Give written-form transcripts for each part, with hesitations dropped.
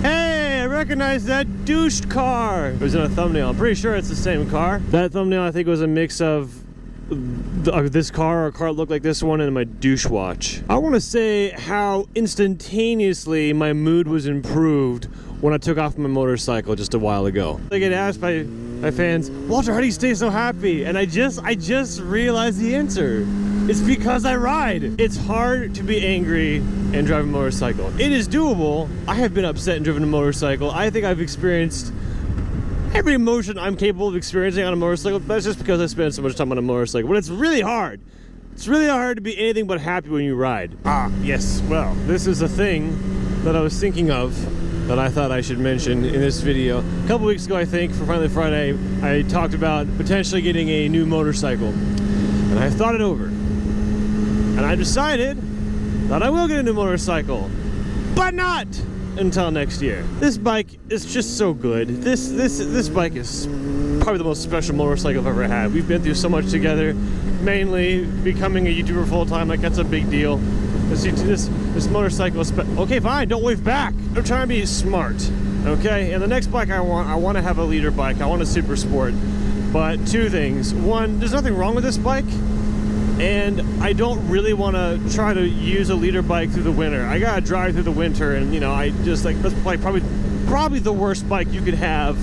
Hey, I recognize that douched car. It was in a thumbnail. I'm pretty sure it's the same car. That thumbnail, I think, was a mix of this car or a car that looked like this one and my douche watch. I want to say how instantaneously my mood was improved when I took off my motorcycle just a while ago. I get asked by my fans, Walter, how do you stay so happy? And I just realized the answer. It's because I ride. It's hard to be angry and drive a motorcycle. It is doable. I have been upset and driven a motorcycle. I think I've experienced every emotion I'm capable of experiencing on a motorcycle. That's just because I spend so much time on a motorcycle. But it's really hard. It's really hard to be anything but happy when you ride. Ah, yes. Well, this is a thing that I was thinking of that I thought I should mention in this video. A couple weeks ago, I think, for Finally Friday, I talked about potentially getting a new motorcycle. And I thought it over. And I decided that I will get a new motorcycle. But not until next year. This bike is just so good. This bike is probably the most special motorcycle I've ever had. We've been through so much together. Mainly becoming a YouTuber full time, like that's a big deal. This motorcycle is okay, fine, don't wave back. I'm trying to be smart, okay? And the next bike I want to have a leader bike. I want a super sport. But two things. One, there's nothing wrong with this bike. And I don't really want to try to use a leader bike through the winter. I gotta drive through the winter, and you know, I just like this bike. Probably the worst bike you could have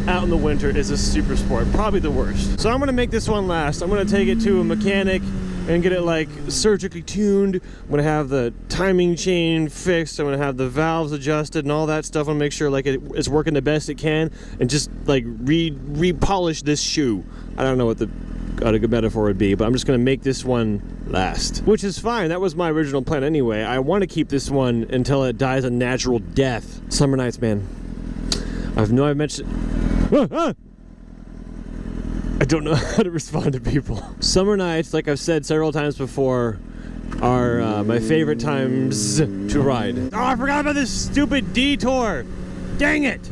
out in the winter is a super sport. Probably the worst. So I'm gonna make this one last. I'm gonna take it to a mechanic and get it like surgically tuned. I'm gonna have the timing chain fixed. I'm gonna have the valves adjusted and all that stuff. I'm gonna make sure like it's working the best it can, and just like re-polish this shoe. I don't know what a good metaphor would be, but I'm just gonna make this one last, which is fine. That was my original plan anyway. I want to keep this one until it dies a natural death. Summer nights, man. I've mentioned I don't know how to respond to people. Summer nights, like I've said several times before, are my favorite times to ride. Oh, I forgot about this stupid detour. Dang it.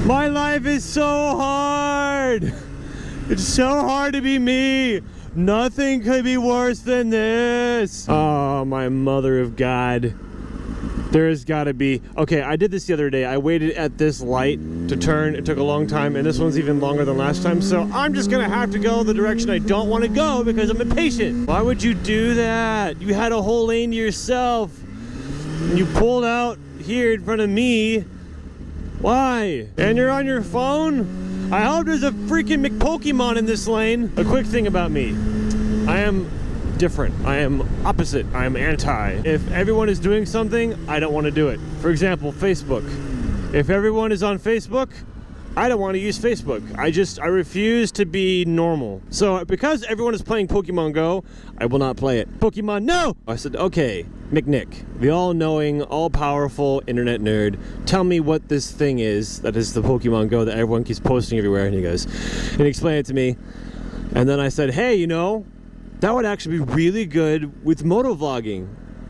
My life is so hard. It's so hard to be me. Nothing could be worse than this. Oh, my mother of God. There has got to be. Okay, I did this the other day. I waited at this light to turn. It took a long time, and this one's even longer than last time. So I'm just going to have to go the direction I don't want to go because I'm impatient. Why would you do that? You had a whole lane to yourself. And you pulled out here in front of me. Why? And you're on your phone? I hope there's a freaking Pokémon in this lane. A quick thing about me. I am different. I am opposite. I am anti. If everyone is doing something, I don't want to do it. For example, Facebook. If everyone is on Facebook, I don't want to use Facebook. I refuse to be normal. So because everyone is playing Pokemon Go, I will not play it. Pokemon, no! I said, okay, McNick, the all-knowing, all-powerful internet nerd, tell me what this thing is that is the Pokemon Go that everyone keeps posting everywhere. And he explained it to me. And then I said, hey, you know, that would actually be really good with motovlogging.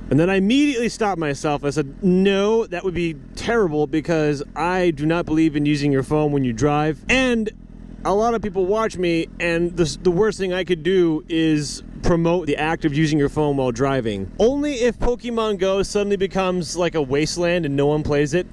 And then I immediately stopped myself. I said, no, that would be terrible because I do not believe in using your phone when you drive. And a lot of people watch me, and the worst thing I could do is promote the act of using your phone while driving. Only if Pokemon Go suddenly becomes like a wasteland and no one plays it,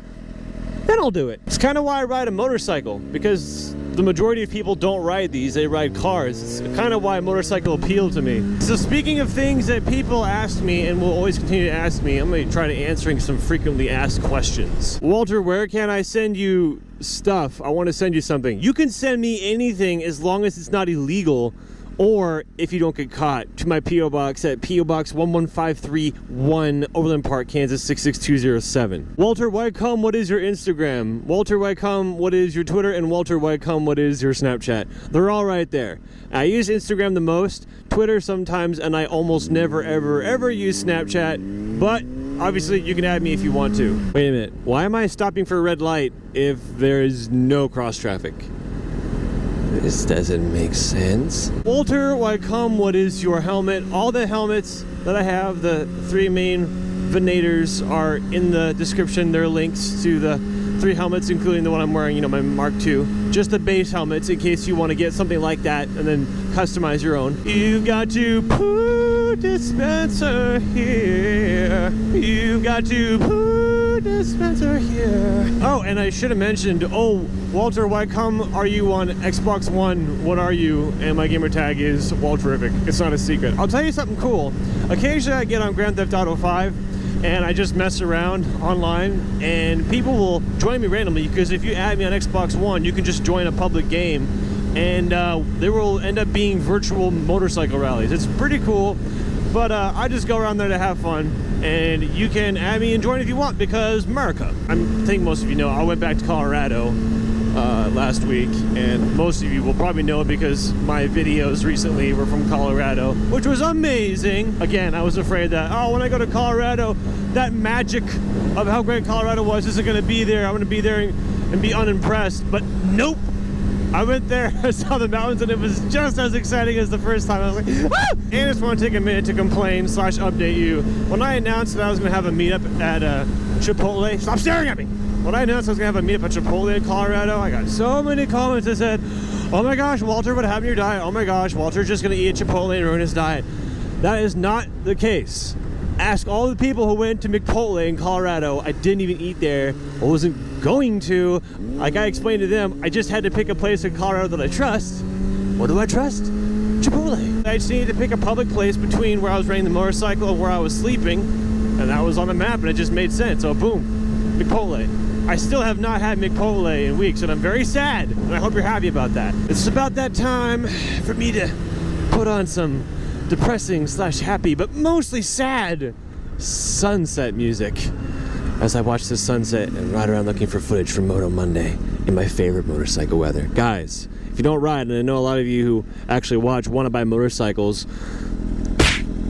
then I'll do it. It's kind of why I ride a motorcycle, because the majority of people don't ride these, they ride cars. It's kind of why motorcycle appealed to me. So speaking of things that people asked me and will always continue to ask me, I'm going to try to answering some frequently asked questions. Walter, where can I send you stuff? I want to send you something. You can send me anything as long as it's not illegal, or if you don't get caught, to my P.O. Box at P.O. Box 11531, Overland Park, Kansas 66207. Walter Wycombe, what is your Instagram? Walter Wycombe, what is your Twitter? And Walter Wycombe, what is your Snapchat? They're all right there. I use Instagram the most, Twitter sometimes, and I almost never, ever use Snapchat, but obviously you can add me if you want to. Wait a minute, why am I stopping for a red light if there is no cross traffic? This doesn't make sense. Walter Wycombe, what is your helmet? All the helmets that I have, the three main Venators, are in the description. There are links to the 3 helmets, including the one I'm wearing, you know, my Mark II. Just the base helmets in case you want to get something like that and then customize your own. You got to put dispenser here. here. You've got to put dispenser here. Oh, and I should have mentioned, oh, Walter, why come are you on Xbox One? What are you? And my gamer tag is Walterific. It's not a secret. I'll tell you something cool. Occasionally I get on Grand Theft Auto 5 and I just mess around online and people will join me randomly, because if you add me on Xbox One, you can just join a public game and there will end up being virtual motorcycle rallies. It's pretty cool, but I just go around there to have fun, and you can add me and join if you want, because America. I think most of you know I went back to Colorado last week, and most of you will probably know it because my videos recently were from Colorado, which was amazing. Again, I was afraid that, oh, when I go to Colorado, that magic of how great Colorado was isn't going to be there. I'm going to be there and be unimpressed, but nope. I went there, I saw the mountains, and it was just as exciting as the first time. I was like, woo! And I just want to take a minute to complain / update you. When I announced that I was going to have a meetup at Chipotle, stop staring at me! When I announced I was going to have a meetup at Chipotle in Colorado, I got so many comments that said, oh my gosh, Walter, what happened to your diet? Oh my gosh, Walter's just going to eat at Chipotle and ruin his diet. That is not the case. Ask all the people who went to Chipotle in Colorado. I didn't even eat there. I wasn't going to. Like I explained to them, I just had to pick a place in Colorado that I trust. What do I trust? Chipotle. I just needed to pick a public place between where I was riding the motorcycle and where I was sleeping, and that was on the map, and it just made sense. So boom, Chipotle. I still have not had Chipotle in weeks, and I'm very sad, and I hope you're happy about that. It's about that time for me to put on some depressing / happy, but mostly sad sunset music as I watch the sunset and ride around looking for footage from Moto Monday in my favorite motorcycle weather. Guys, if you don't ride, and I know a lot of you who actually watch want to buy motorcycles,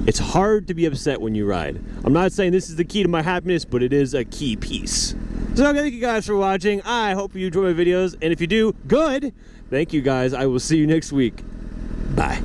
it's hard to be upset when you ride. I'm not saying this is the key to my happiness, but it is a key piece. So thank you guys for watching. I hope you enjoy my videos, and if you do, good. Thank you guys. I will see you next week. Bye.